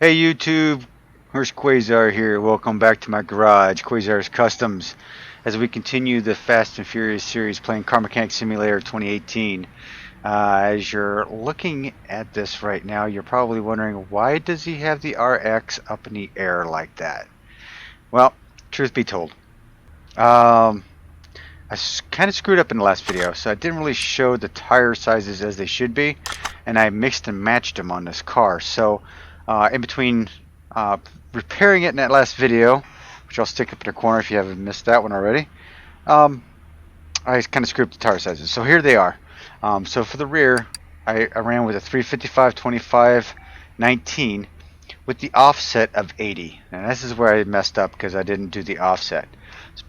Hey YouTube, Hurst Quayzar here. Welcome back to my garage, Quayzar's Customs, as we continue the Fast and Furious series playing Car Mechanic Simulator 2018. As you're looking at this right now, you're probably wondering, why does he have the RX up in the air like that? Well, truth be told, um, I kind of screwed up in the last video, so I didn't really show the tire sizes as they should be, and I mixed and matched them on this car. So in between uh, repairing it in that last video, which I'll stick up in the corner if you haven't missed that one already, I kind of screwed up the tire sizes. So here they are. So for the rear, I ran with a 355 25 19 with the offset of 80. And this is where I messed up because I didn't do the offset.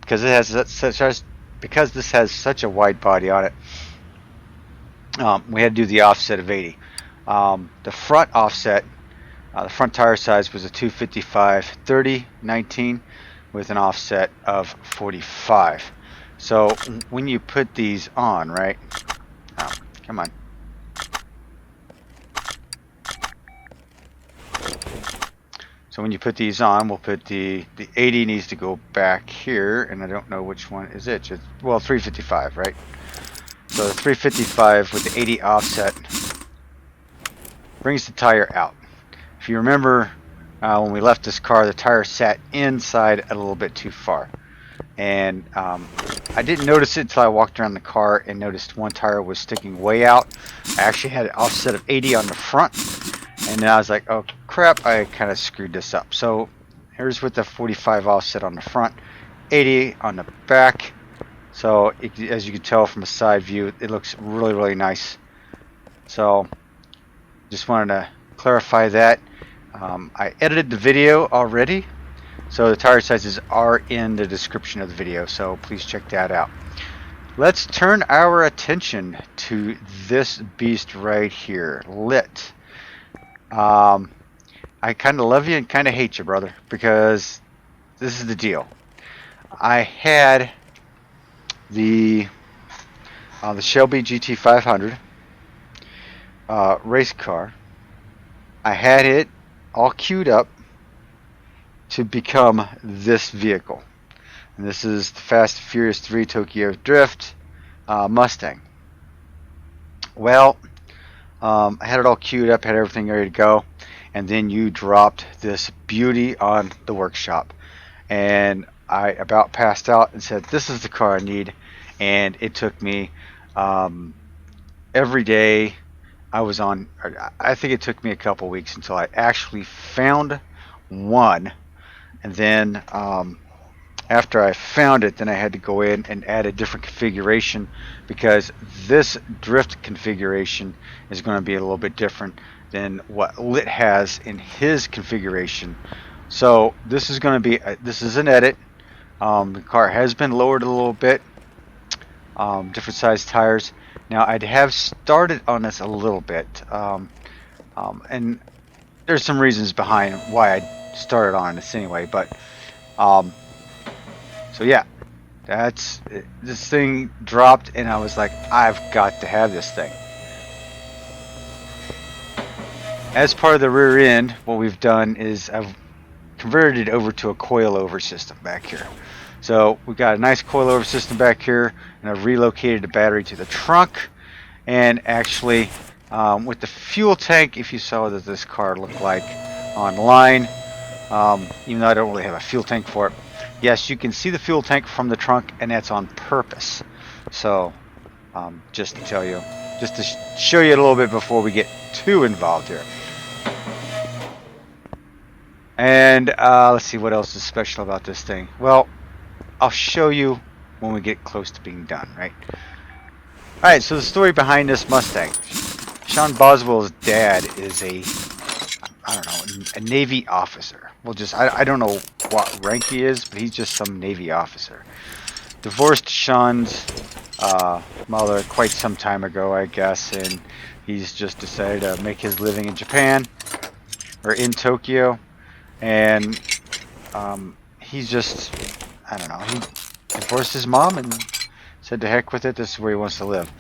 Because this has such a wide body on it, we had to do the offset of 80. The front offset, the front tire size was a 255 30 19 with an offset of 45. So when you put these on, right? Oh, come on. So when you put these on, we'll put the 80 needs to go back here, and I don't know which one is it. Well, 355, right? So the 355 with the 80 offset brings the tire out. If you remember, when we left this car, the tire sat inside a little bit too far. And I didn't notice it until I walked around the car and noticed one tire was sticking way out. I actually had an offset of 80 on the front, and then I was like, oh crap, I kind of screwed this up. So here's with the 45 offset on the front, 80 on the back. So as you can tell from a side view, it looks really, really nice. So just wanted to clarify that. I edited the video already, so the tire sizes are in the description of the video, so please check that out. Let's turn our attention to this beast right here, Lit. I kind of love you and kind of hate you, brother, because this is the deal. I had the Shelby GT500 race car. I had it all queued up to become this vehicle. And this is the Fast and Furious 3 Tokyo Drift Mustang. Well, I had it all queued up, had everything ready to go, and then you dropped this beauty on the workshop. And I about passed out and said, this is the car I need. And it took me every day I was on, I think it took me a couple weeks until I actually found one. And then after I found it, then I had to go in and add a different configuration, because this drift configuration is going to be a little bit different than what Lit has in his configuration. So this is going to be, this is an edit. The car has been lowered a little bit, different size tires. Now I have started on this a little bit, and there's some reasons behind why I started on this anyway, but so yeah, that's this thing dropped and I was like, I've got to have this thing. As part of the rear end, what we've done is I've converted it over to a coilover system back here. So we've got a nice coilover system back here, and I've relocated the battery to the trunk. And actually, with the fuel tank, if you saw what this car looked like online, even though I don't really have a fuel tank for it, yes, you can see the fuel tank from the trunk, and that's on purpose. So just to tell you, just to show you a little bit before we get too involved here. And let's see what else is special about this thing. Well, I'll show you when we get close to being done, right? Alright, so the story behind this Mustang. Sean Boswell's dad is I don't know, a Navy officer. Well, just, I don't know what rank he is, but he's just some Navy officer. Divorced Sean's mother quite some time ago, I guess, and he's just decided to make his living in Japan, or in Tokyo, and he's just, I don't know, he divorced his mom and said to heck with it, this is where he wants to live.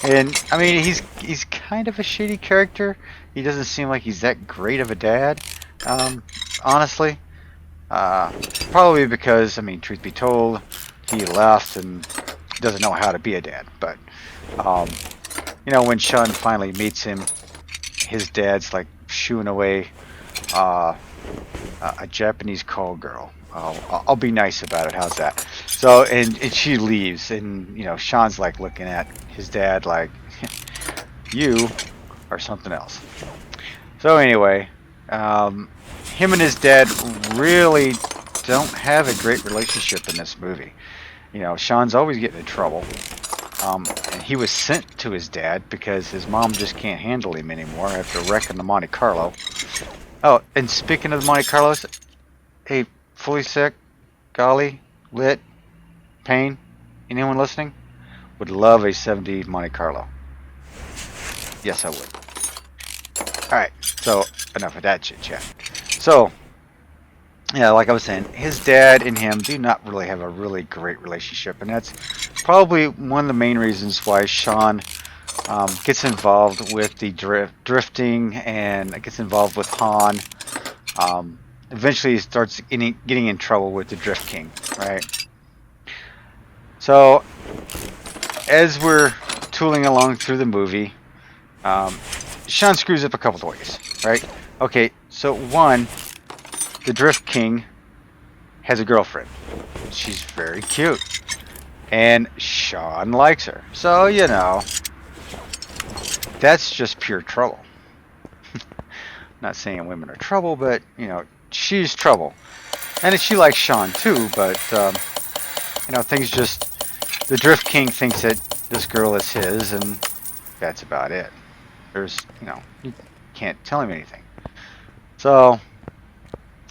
And I mean, he's kind of a shitty character. He doesn't seem like he's that great of a dad, Um, honestly, uh, probably because, I mean, truth be told, he left and doesn't know how to be a dad. But when Sean finally meets him, his dad's like shooing away uh, a Japanese call girl. I'll be nice about it. How's that? So, and she leaves, and Sean's like looking at his dad like, you are something else. So anyway, him and his dad really don't have a great relationship in this movie. Sean's always getting in trouble. And he was sent to his dad because his mom just can't handle him anymore after wrecking the Monte Carlo. Oh, and speaking of the Monte Carlos, hey, fully sick, golly, lit, pain, anyone listening? Would love a 70 Monte Carlo. Yes, I would. Alright, so enough of that chit chat. So, yeah, like I was saying, his dad and him do not really have a really great relationship, and that's probably one of the main reasons why Sean gets involved with the drifting and gets involved with Han. Eventually, he starts getting in trouble with the Drift King, right? So, as we're tooling along through the movie, Sean screws up a couple of ways, right? Okay, so one, the Drift King has a girlfriend. She's very cute. And Sean likes her. So, that's just pure trouble. Not saying women are trouble, but, she's trouble. And she likes Sean too, but, things just. The Drift King thinks that this girl is his, and that's about it. You can't tell him anything. So,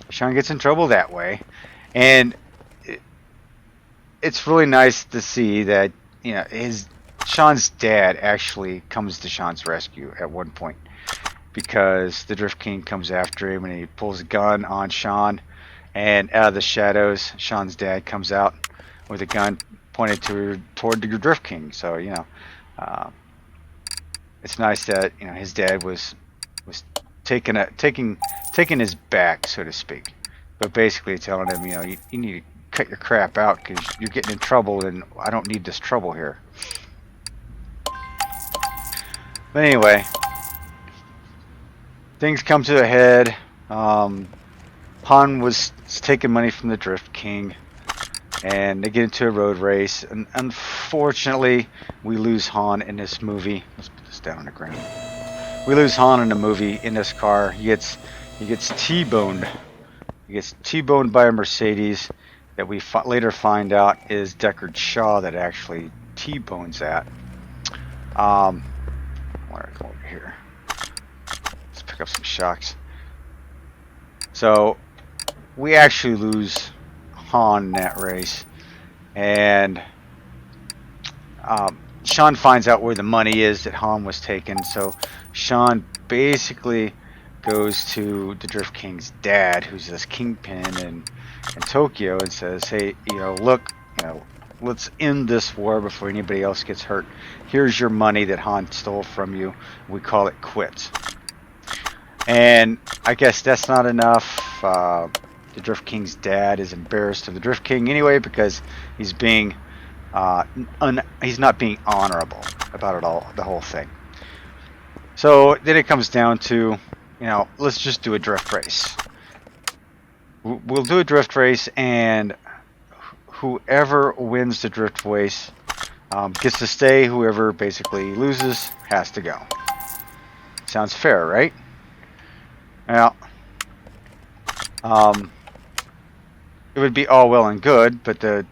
Sean gets in trouble that way. And it's really nice to see that Sean's dad actually comes to Sean's rescue at one point, because the Drift King comes after him and he pulls a gun on Sean, and out of the shadows, Sean's dad comes out with a gun pointed toward the Drift King. So it's nice that his dad was taking his back, so to speak, but basically telling him, you need to cut your crap out because you're getting in trouble, and I don't need this trouble here. But anyway, things come to a head. Han was taking money from the Drift King, and they get into a road race. And unfortunately, we lose Han in this movie. Let's put this down on the ground. We lose Han in the movie in this car. He gets T-boned. He gets T-boned by a Mercedes that we later find out is Deckard Shaw that actually T-bones that. Why don't I go over here? Let's pick up some shocks. So we actually lose Han in that race, and Sean finds out where the money is that Han was taken. So Sean basically goes to the Drift King's dad, who's this kingpin in Tokyo, and says, hey, look, let's end this war before anybody else gets hurt. Here's your money that Han stole from you. We call it quits. And I guess that's not enough. The Drift King's dad is embarrassed of the Drift King anyway, because he's being he's not being honorable about it all, the whole thing. So then it comes down to, let's just do a drift race. We'll do a drift race, and whoever wins the drift race gets to stay. Whoever basically loses has to go. Sounds fair, right? Well, it would be all well and good, but the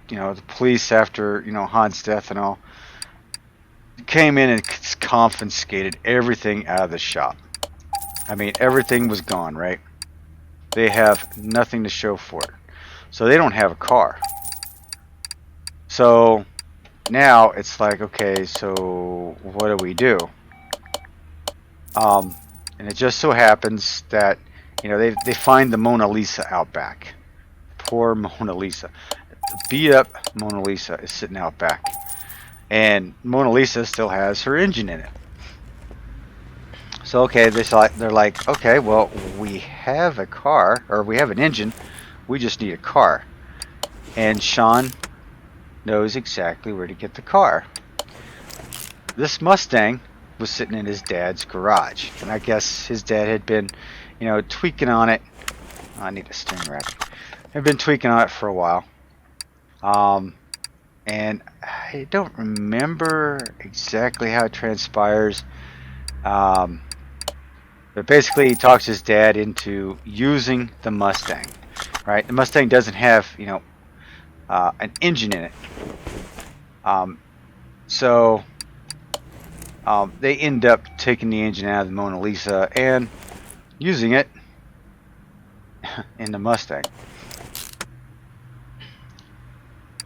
police, after Han's death and all, came in and confiscated everything out of the shop. I mean, everything was gone, right? They have nothing to show for it, so they don't have a car. So now it's like, okay, so what do we do? And it just so happens that they find the Mona Lisa out back. Poor Mona Lisa. The beat up Mona Lisa is sitting out back, and Mona Lisa still has her engine in it. So okay, they're like, okay, well, we have a car, or we have an engine, we just need a car. And Sean knows exactly where to get the car. This Mustang was sitting in his dad's garage, and I guess his dad had been, tweaking on it. Oh, I need a steering rack. Had been tweaking on it for a while. And I don't remember exactly how it transpires. But basically, he talks his dad into using the Mustang. Right? The Mustang doesn't have, an engine in it. So they end up taking the engine out of the Mona Lisa and using it in the Mustang.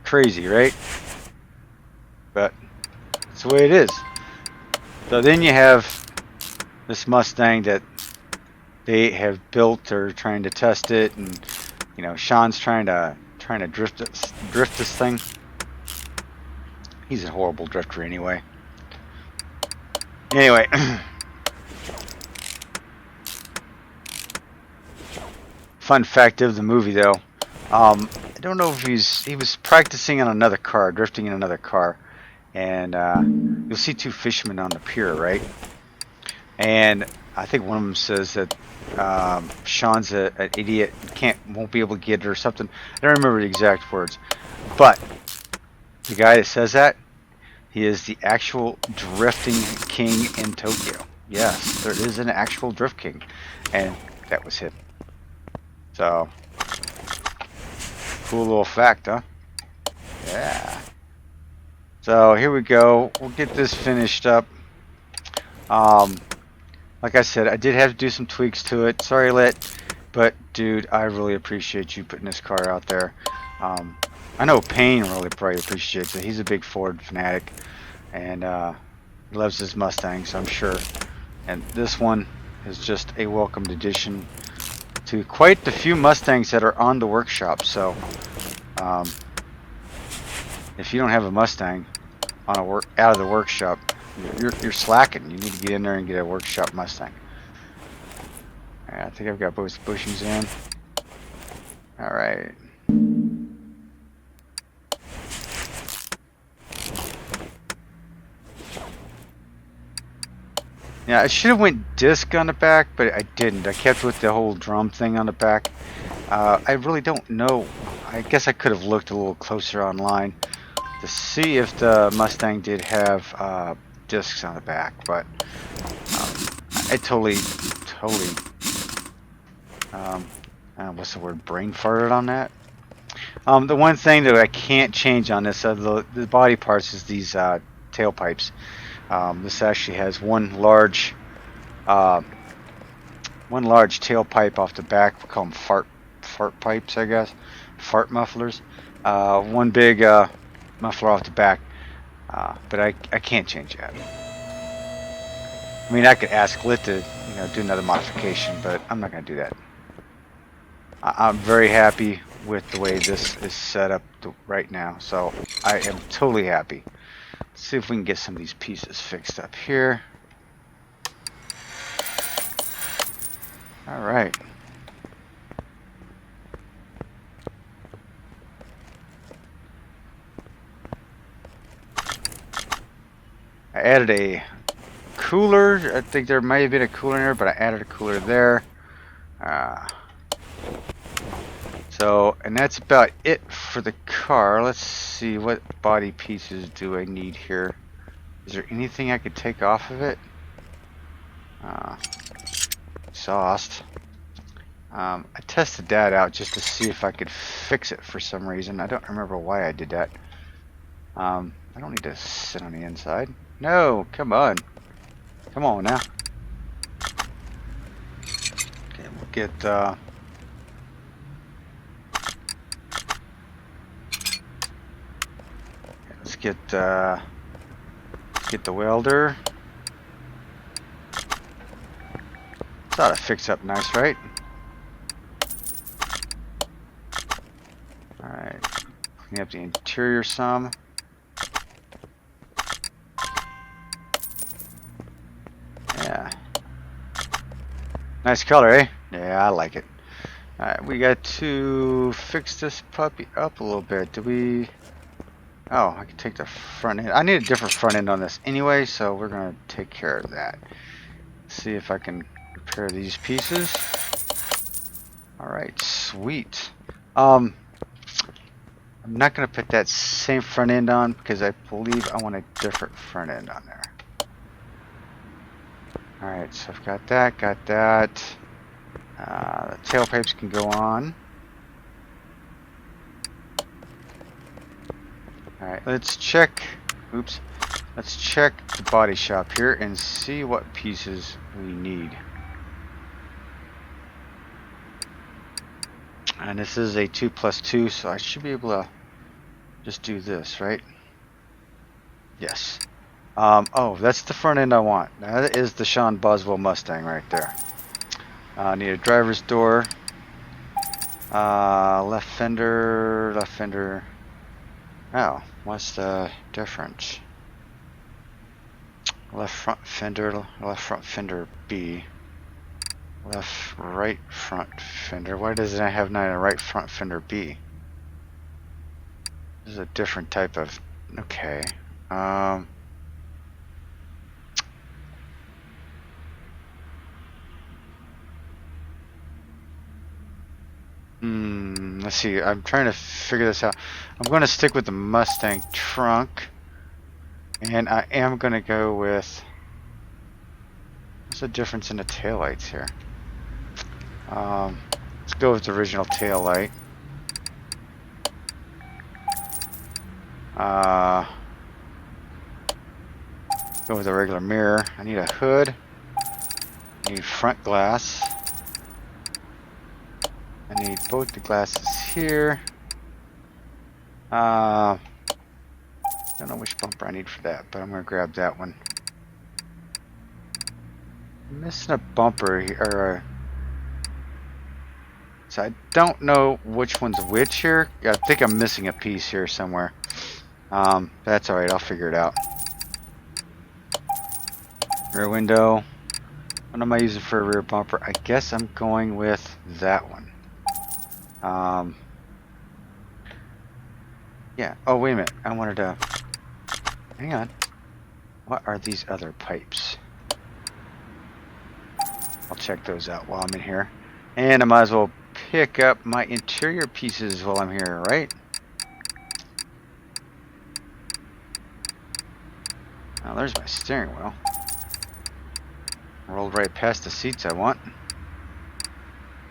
Crazy, right? But that's the way it is. So then you have this Mustang that they have built or trying to test it, and Sean's trying to drift this thing. He's a horrible drifter anyway. Anyway, fun fact of the movie though, I don't know if he was practicing on another car, drifting in another car, and you'll see two fishermen on the pier, right? And I think one of them says that Sean's an idiot, won't be able to get it or something. I don't remember the exact words, but the guy that says that, he is the actual drifting king in Tokyo. Yes, there is an actual drift king, and that was him. So, cool little fact, huh? Yeah. So here we go. We'll get this finished up. Like I said, I did have to do some tweaks to it. Sorry, Lit, but dude, I really appreciate you putting this car out there. I know Payne really probably appreciates it. He's a big Ford fanatic, and he loves his Mustang, so I'm sure. And this one is just a welcomed addition to quite the few Mustangs that are on the workshop. So, if you don't have a Mustang on out of the workshop, you're slacking. You need to get in there and get a workshop Mustang. Alright, I think I've got both bushings in. Alright. Yeah, I should have went disc on the back, but I didn't. I kept with the whole drum thing on the back. I really don't know. I guess I could have looked a little closer online to see if the Mustang did have discs on the back, but I totally, what's the word, brain farted on that. The one thing that I can't change on this, the body parts, is these tailpipes. This actually has one large tailpipe off the back. We call them fart pipes, I guess, fart mufflers. One big muffler off the back, but I can't change that. I mean, I could ask Lit to do another modification, but I'm not going to do that. I'm very happy with the way this is set up right now, so I am totally happy. Let's see if we can get some of these pieces fixed up here. Alright. I added a cooler. I think there might have been a cooler in there, but I added a cooler there. And that's about it for the car. Let's see, what body pieces do I need here? Is there anything I could take off of it? Exhaust. I tested that out just to see if I could fix it for some reason. I don't remember why I did that. I don't need to sit on the inside. No, come on. Come on now. Okay, we'll get let's get the welder. This ought to fix up nice, right? Alright. Clean up the interior some. Yeah. Nice color, eh? Yeah, I like it. Alright, we got to fix this puppy up a little bit. Do we... Oh, I can take the front end. I need a different front end on this anyway, so we're going to take care of that. See if I can repair these pieces. Alright, sweet. I'm not going to put that same front end on because I believe I want a different front end on there. Alright, so I've got that, got that. The tailpipes can go on. Alright, let's check. Oops. Let's check the body shop here and see what pieces we need. And this is a 2+2, so I should be able to just do this, right? Yes. Oh, that's the front end I want. That is the Sean Boswell Mustang right there. I need a driver's door. Left fender, left fender. Oh, what's the difference? Left front fender B. Left right front fender. Why doesn't I have not a right front fender B? This is a different type of... Okay. Let's see. I'm trying to figure this out. I'm going to stick with the Mustang trunk. And I am going to go with... What's the difference in the taillights here? Let's go with the original taillight. Go with a regular mirror. I need a hood. I need front glass. I need both the glasses here. I don't know which bumper I need for that, but I'm going to grab that one. I'm missing a bumper here. So I don't know which one's which here. I think I'm missing a piece here somewhere. That's alright, I'll figure it out. Rear window. What am I using for a rear bumper? I guess I'm going with that one. Yeah. Oh, wait a minute. I wanted to... Hang on. What are these other pipes? I'll check those out while I'm in here. And I might as well pick up my interior pieces while I'm here, right? Now there's my steering wheel. Rolled right past the seats I want.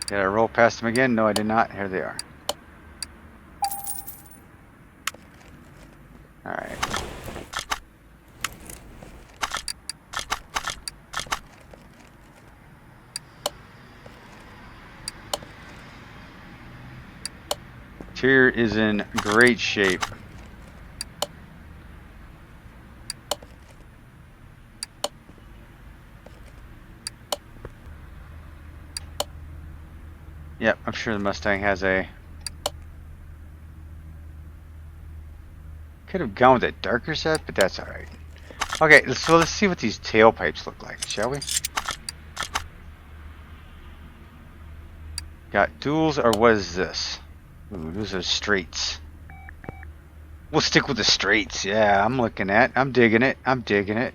Did I roll past them again? No, I did not. Here they are. Alright. Interior is in great shape. Yep, I'm sure the Mustang has a... Could have gone with a darker set, but that's alright. Okay, so let's see what these tailpipes look like, shall we? Got duals, or what is this? Ooh, those are straights. We'll stick with the straights. Yeah, I'm looking at. I'm digging it. I'm digging it.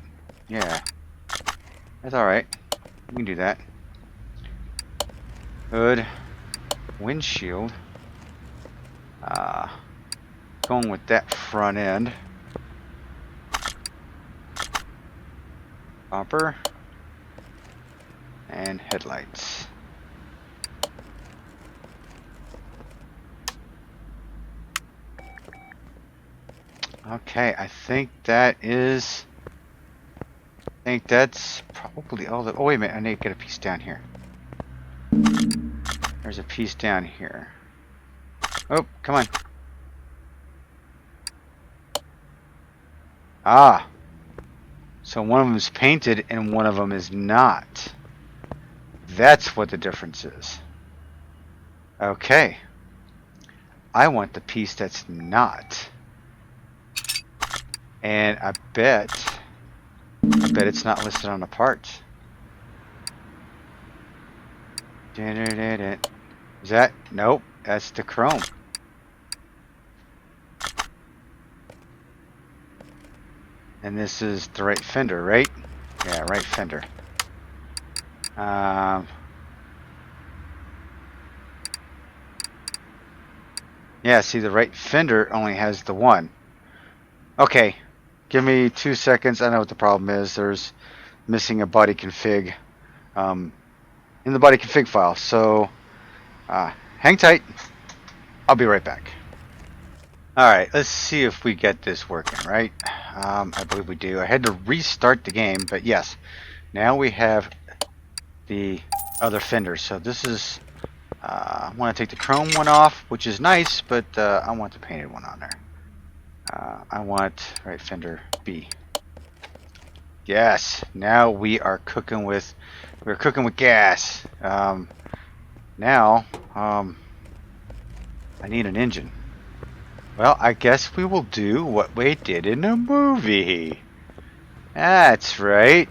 Yeah. That's alright. We can do that. Hood. Windshield. Going with that front end. Bumper. And headlights. Okay, I think that is... I think that's probably all the... Oh, wait a minute. I need to get a piece down here. There's a piece down here. Oh, come on. Ah. So one of them is painted and one of them is not. That's what the difference is. Okay. I want the piece that's not. And I bet it's not listed on the parts. Is that? Nope, that's the chrome. And this is the right fender, right? Yeah, right fender. Yeah, see, the right fender only has the one. Okay, give me 2 seconds. I know what the problem is. There's missing a body config in the body config file. So hang tight. I'll be right back. Alright, let's see if we get this working, right? I believe we do. I had to restart the game, but yes. Now we have the other fender. So this is... I want to take the chrome one off, which is nice, but I want the painted one on there. I want right fender B. Yes, now we're cooking with gas. Now I need an engine. Well, I guess we will do what we did in the movie. That's right.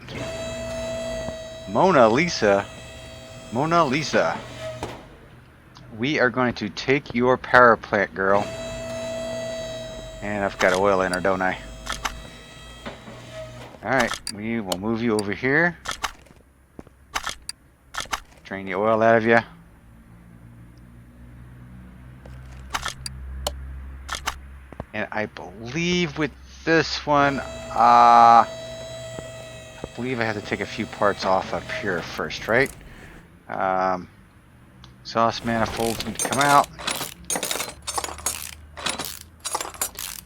Mona Lisa. We are going to take your power plant, girl. And I've got oil in her, don't I? Alright, we will move you over here. Drain the oil out of you. And I believe with this one, I believe I have to take a few parts off up here first, right? Exhaust manifolds need to come out.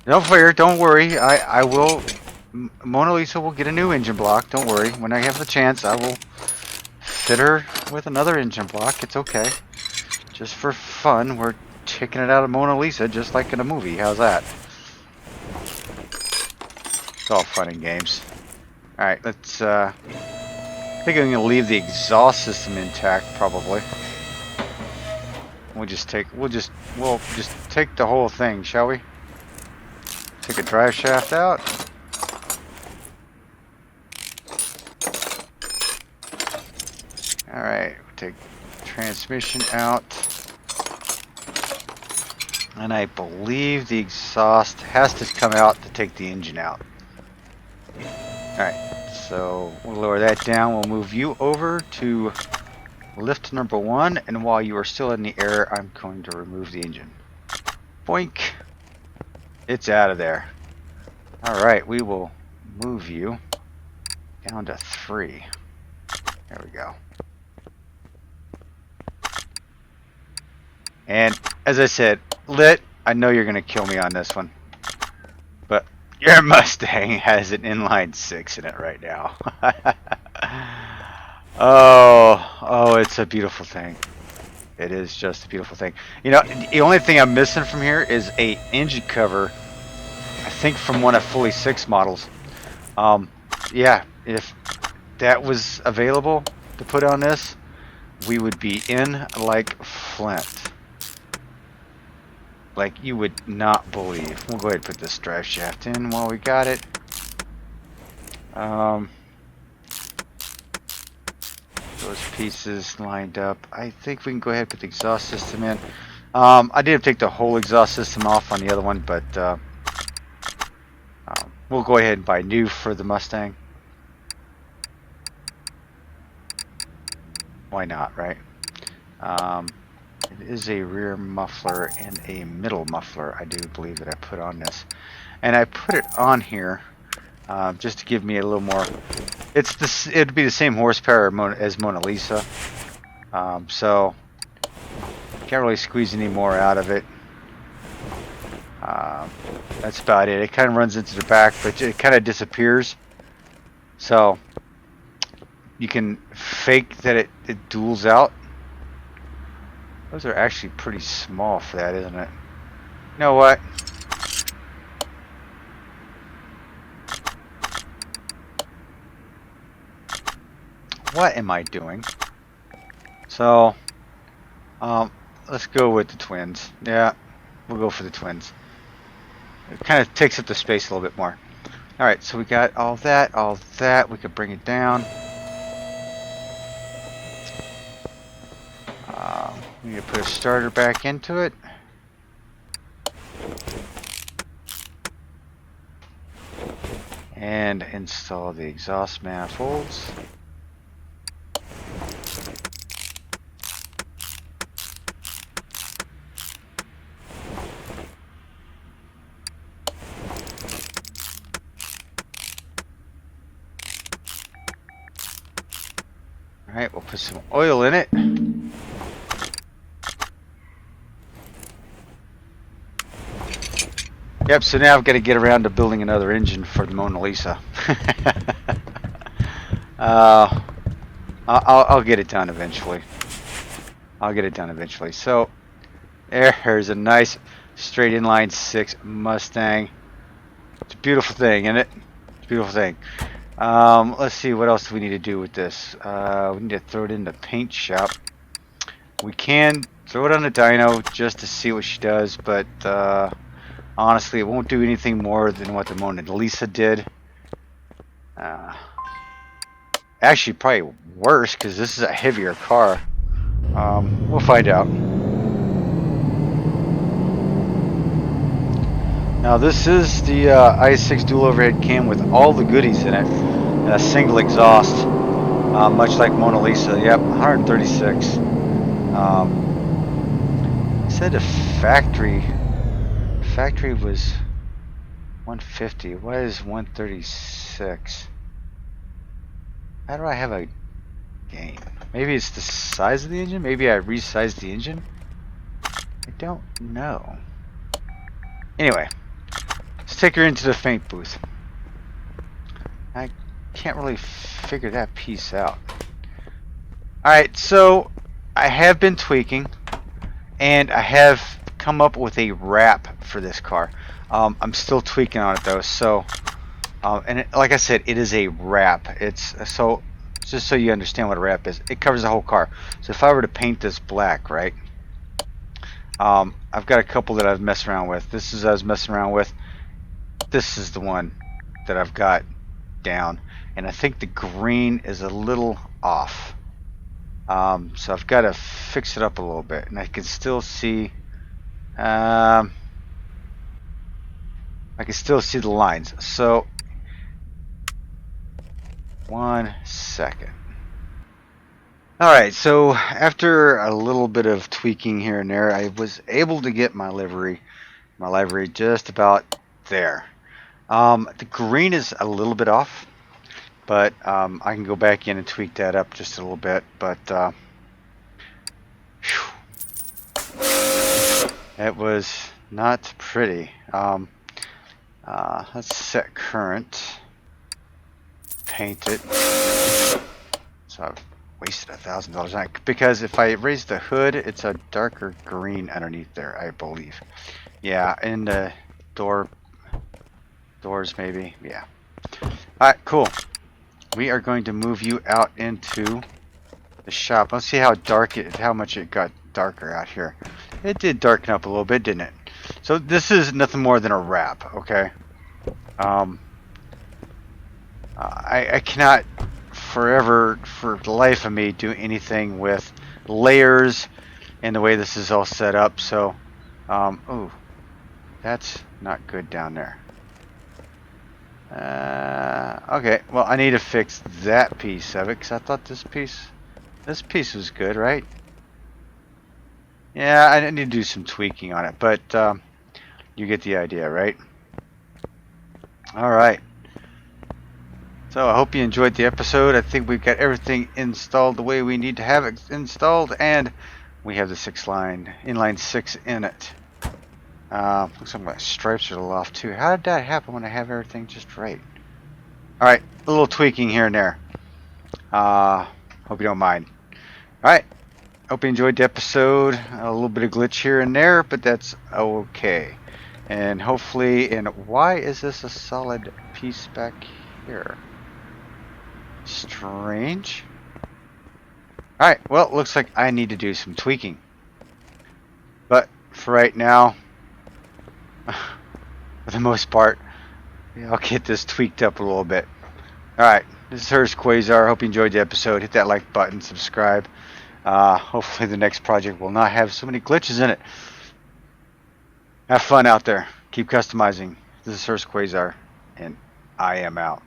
Don't fear, don't worry. I will. Mona Lisa will get a new engine block. Don't worry. When I have the chance, I will fit her with another engine block. It's okay. Just for fun, we're taking it out of Mona Lisa just like in a movie. How's that? It's all fun and games. Alright, let's I think I'm gonna leave the exhaust system intact probably. We'll just take the whole thing, shall we? Take a drive shaft out. Alright, we'll take transmission out. And I believe the exhaust has to come out to take the engine out. Alright, so we'll lower that down. We'll move you over to lift number 1. And while you are still in the air, I'm going to remove the engine. Boink. It's out of there. Alright, we will move you down to 3. There we go. And as I said, lit, I know you're going to kill me on this one. But your Mustang has an inline 6 in it right now. Oh, it's a beautiful thing. It is just a beautiful thing. You know, the only thing I'm missing from here is a engine cover, I think from one of Fully 6 models. Yeah, if that was available to put on this, we would be in like Flint. Like you would not believe. We'll go ahead and put this drive shaft in while we got it. Those pieces lined up. I think we can go ahead and put the exhaust system in. I did take the whole exhaust system off on the other one, but we'll go ahead and buy new for the Mustang. Why not, right? It is a rear muffler and a middle muffler, I do believe, that I put on this. And I put it on here just to give me a little more... It'd be the same horsepower as Mona Lisa. So, can't really squeeze any more out of it. That's about it. It kind of runs into the back, but it kind of disappears. So, you can fake that it duals out. Those are actually pretty small for that, isn't it? You know what? What am I doing? So, let's go with the twins. Yeah, we'll go for the twins. It kind of takes up the space a little bit more. Alright, so we got all that. We could bring it down. We need to put a starter back into it. And install the exhaust manifolds. Alright, we'll put some oil in it. Yep, so now I've got to get around to building another engine for the Mona Lisa. I'll get it done eventually. I'll get it done eventually. So, there's a nice straight inline 6 Mustang. It's a beautiful thing, isn't it? It's a beautiful thing. Let's see, what else do we need to do with this? We need to throw it in the paint shop. We can throw it on the dyno just to see what she does, but honestly, it won't do anything more than what the Mona Lisa did. Actually, probably worse, because this is a heavier car. We'll find out. Now, this is the i6 dual overhead cam with all the goodies in it, and a single exhaust, much like Mona Lisa. Yep, 136. Said the factory was 150. Why is 136? How do I have a gain? Maybe it's the size of the engine? Maybe I resized the engine? I don't know. Anyway, let's take her into the paint booth. I can't really figure that piece out. Alright, so I have been tweaking, and I have come up with a wrap for this car. I'm still tweaking on it though, so and like I said, it is a wrap. It's so, just so you understand what a wrap is, it covers the whole car. So if I were to paint this black, right, I've got a couple that I've messed around with. This is I was messing around with. This is the one that I've got down, and I think the green is a little off. So I've got to fix it up a little bit, and I can still see I can still see the lines. So 1 second. Alright, so after a little bit of tweaking here and there, I was able to get my livery just about there. The green is a little bit off, but I can go back in and tweak that up just a little bit. But it was not pretty. Let's set current, paint it. So I've wasted $1,000 on it, because if I raise the hood, it's a darker green underneath there, I believe. Yeah, and the doors maybe. Yeah. Alright, cool. We are going to move you out into the shop. Let's see how dark how much it got darker out here. It did darken up a little bit, didn't it? So this is nothing more than a wrap, okay? I cannot forever, for the life of me, do anything with layers and the way this is all set up. So, ooh, that's not good down there. Okay, well, I need to fix that piece of it, because I thought this piece was good, right? Yeah, I need to do some tweaking on it, but you get the idea, right? Alright. So I hope you enjoyed the episode. I think we've got everything installed the way we need to have it installed, and we have the inline 6 in it. Looks like my stripes are a little off too. How did that happen when I have everything just right? Alright, a little tweaking here and there. Hope you don't mind. Alright, hope you enjoyed the episode. A little bit of glitch here and there, but that's okay. And hopefully, and why is this a solid piece back here? Strange. Alright, well, it looks like I need to do some tweaking. But for right now, for the most part, I'll get this tweaked up a little bit. Alright, this is Hurst Quayzar. Hope you enjoyed the episode. Hit that like button, subscribe. Hopefully the next project will not have so many glitches in it. Have fun out there. Keep customizing. This is Hurst Quayzar, and I am out.